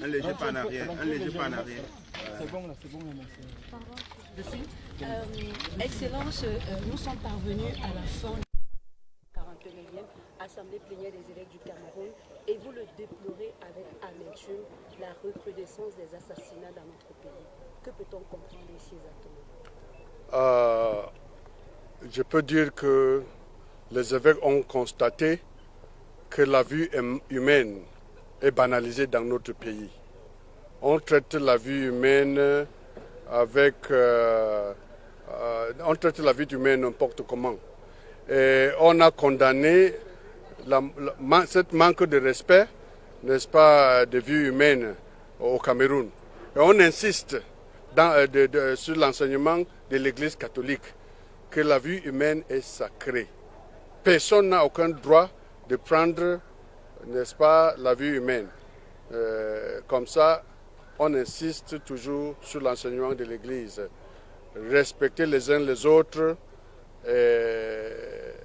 Un léger pas en arrière. Un léger pas en arrière. C'est bon là, mon Excellence, nous sommes parvenus à la fin de la 41e Assemblée plénière des évêques du Cameroun et vous le déplorez avec amertume la recrudescence des assassinats dans notre pays. Que peut-on comprendre ici exactement? Je peux dire que les évêques ont constaté que la vie humaine est banalisée dans notre pays. On traite la vie humaine avec... on traite la vie humaine n'importe comment. Et on a condamné cette manque de respect, n'est-ce pas, de vie humaine au Cameroun. Et on insiste sur l'enseignement de l'Église catholique que la vie humaine est sacrée. Personne n'a aucun droit de prendre, n'est-ce pas, la vie humaine. Comme ça, on insiste toujours sur l'enseignement de l'Église. Respecter les uns les autres et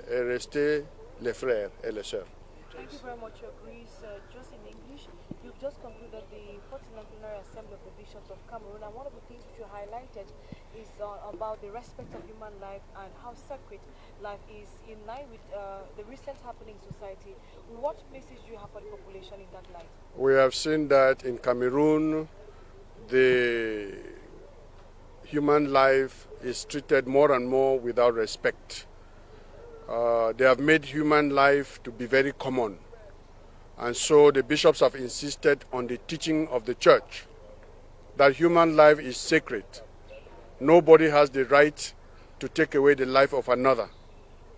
rester les frères et les sœurs. Thank you very much, Your Grace. Just in English, you've just concluded the 49th Plenary Assembly of the Bishops of Cameroon, and one of the things which you highlighted is about the respect of human life and how sacred life is in line with the recent happening in society. What message do you have for the population in that light? We have seen that in Cameroon, the human life is treated more and more without respect. They have made human life to be very common. And so the bishops have insisted on the teaching of the church that human life is sacred. Nobody has the right to take away the life of another.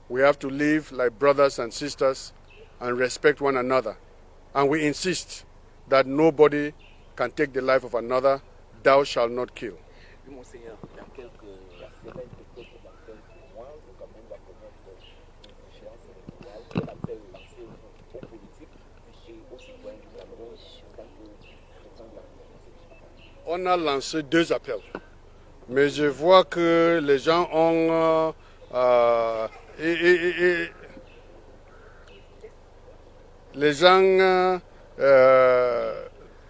We have to live like brothers and sisters and respect one another. And we insist that nobody can take the life of another. Thou shalt not kill. Monseigneur, dans quelques semaines, peut-être dans quelques mois, le Cameroun va connaître une échéance électorale. Quel appel lancer aux politiques et aux citoyens du Cameroun en tant que président de la République? On a lancé 2 appels, mais je vois que les gens ont les gens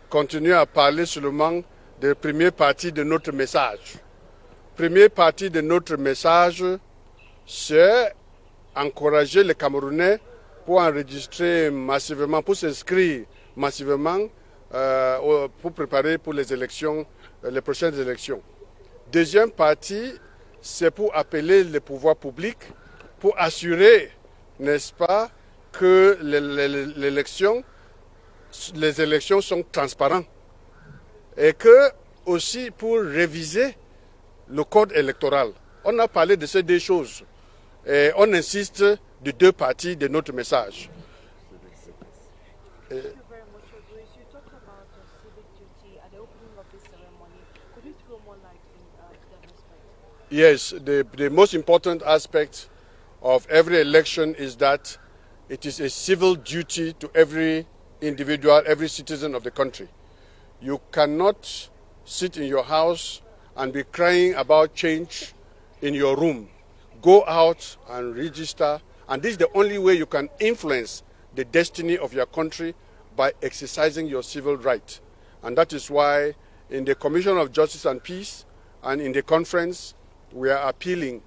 continuent à parler seulement de première partie de notre message. Première partie de notre message, c'est encourager les Camerounais pour enregistrer massivement, pour s'inscrire massivement pour préparer pour les élections, les prochaines élections. Deuxième partie, c'est pour appeler les pouvoirs publics pour assurer, n'est-ce pas, que les élections sont transparentes. Et que aussi pour réviser le code électoral. On a parlé de ces 2 choses. Et on insiste de 2 parties de notre message. Thank you very much, Your Grace. You talked about civic duty at the opening of this ceremony. Could you throw more light in that aspect? Yes, the most important aspect of every election is that it is a civil duty to every individual, every citizen of the country. You cannot sit in your house and be crying about change in your room. Go out and register, and this is the only way you can influence the destiny of your country, by exercising your civil right. And that is why in the Commission of Justice and Peace and in the conference, we are appealing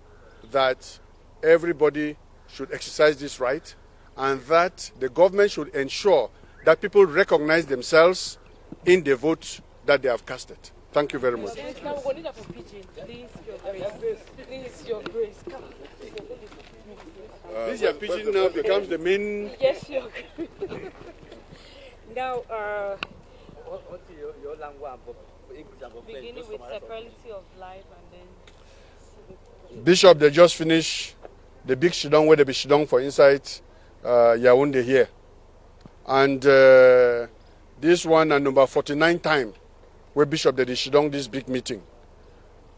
that everybody should exercise this right and that the government should ensure that people recognize themselves in the vote that they have casted. Thank you very much. This your pigeon now becomes the main. Yes, Your Grace. Now, What's your language? beginning with separation of life and then Bishop, they just finished the big shidong where they be shidong for inside Yaoundé here. And this one and number 49 time where Bishop they shidong this big meeting.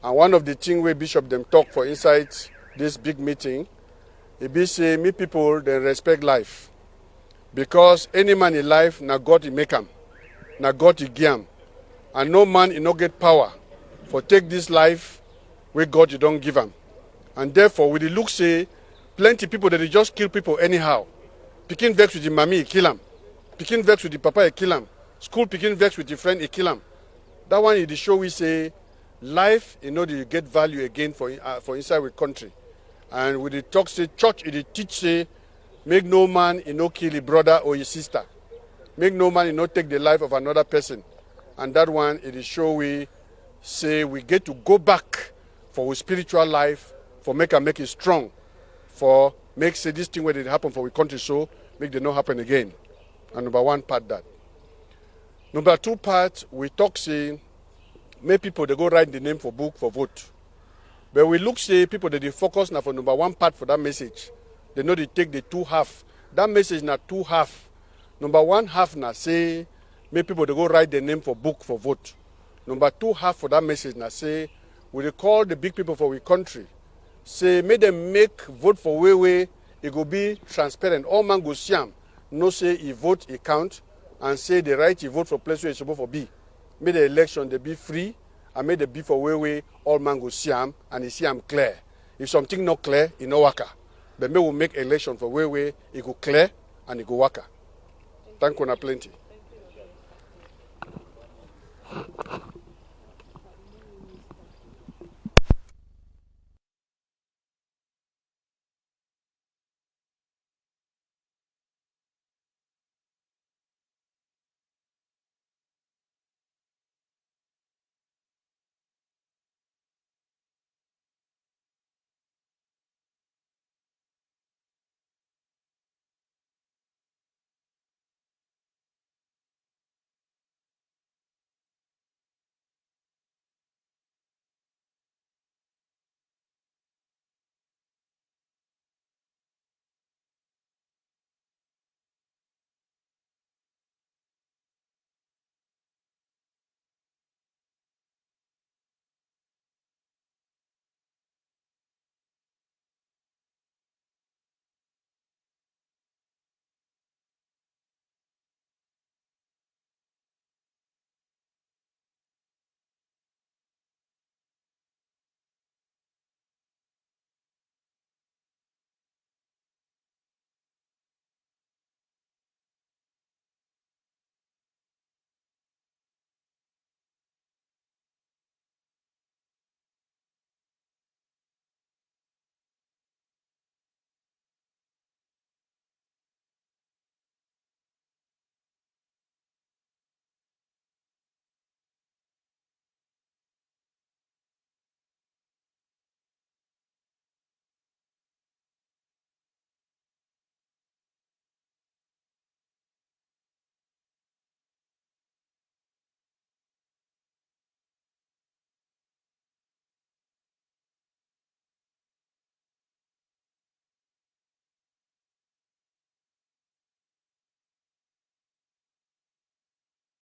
And one of the things where Bishop them talk for inside this big meeting, it be say, me people, they respect life. Because any man in life, na God he make him, na God he give him. And no man he no get power for take this life where God you don't give him. And therefore, with the look say, plenty people that they just kill people anyhow. Pikin vex with the mommy, he kill him. Pikin vex with the papa, he kill him. School pikin vex with the friend, he kill him. That one is the show we say, life, you know, you get value again for inside the country. And with the talk say, church, it teach say, make no man, you know, kill his brother or his sister. Make no man, you know, take the life of another person. And that one, it is show we say we get to go back for our spiritual life, for make it strong, for make say this thing where it happen for our country so make it not happen again. And number one part that. Number two part, we talk say, make people they go write the name for book for vote. But we look say people that they focus now for number one part for that message. They know they take the two half. That message now two half. Number one half now say, make people they go write the name for book for vote. Number two half for that message now say, we call the big people for our country. Say, make them make vote for way it go be transparent. All man go see him. No say he vote, he count, and say the right he vote for place where it's supposed to be. Make the election they be free, and make the be for way all man go see him, and he see him clear. If something not clear, he no waka. But may we make election for way it go clear and it go waka. Thank you na plenty.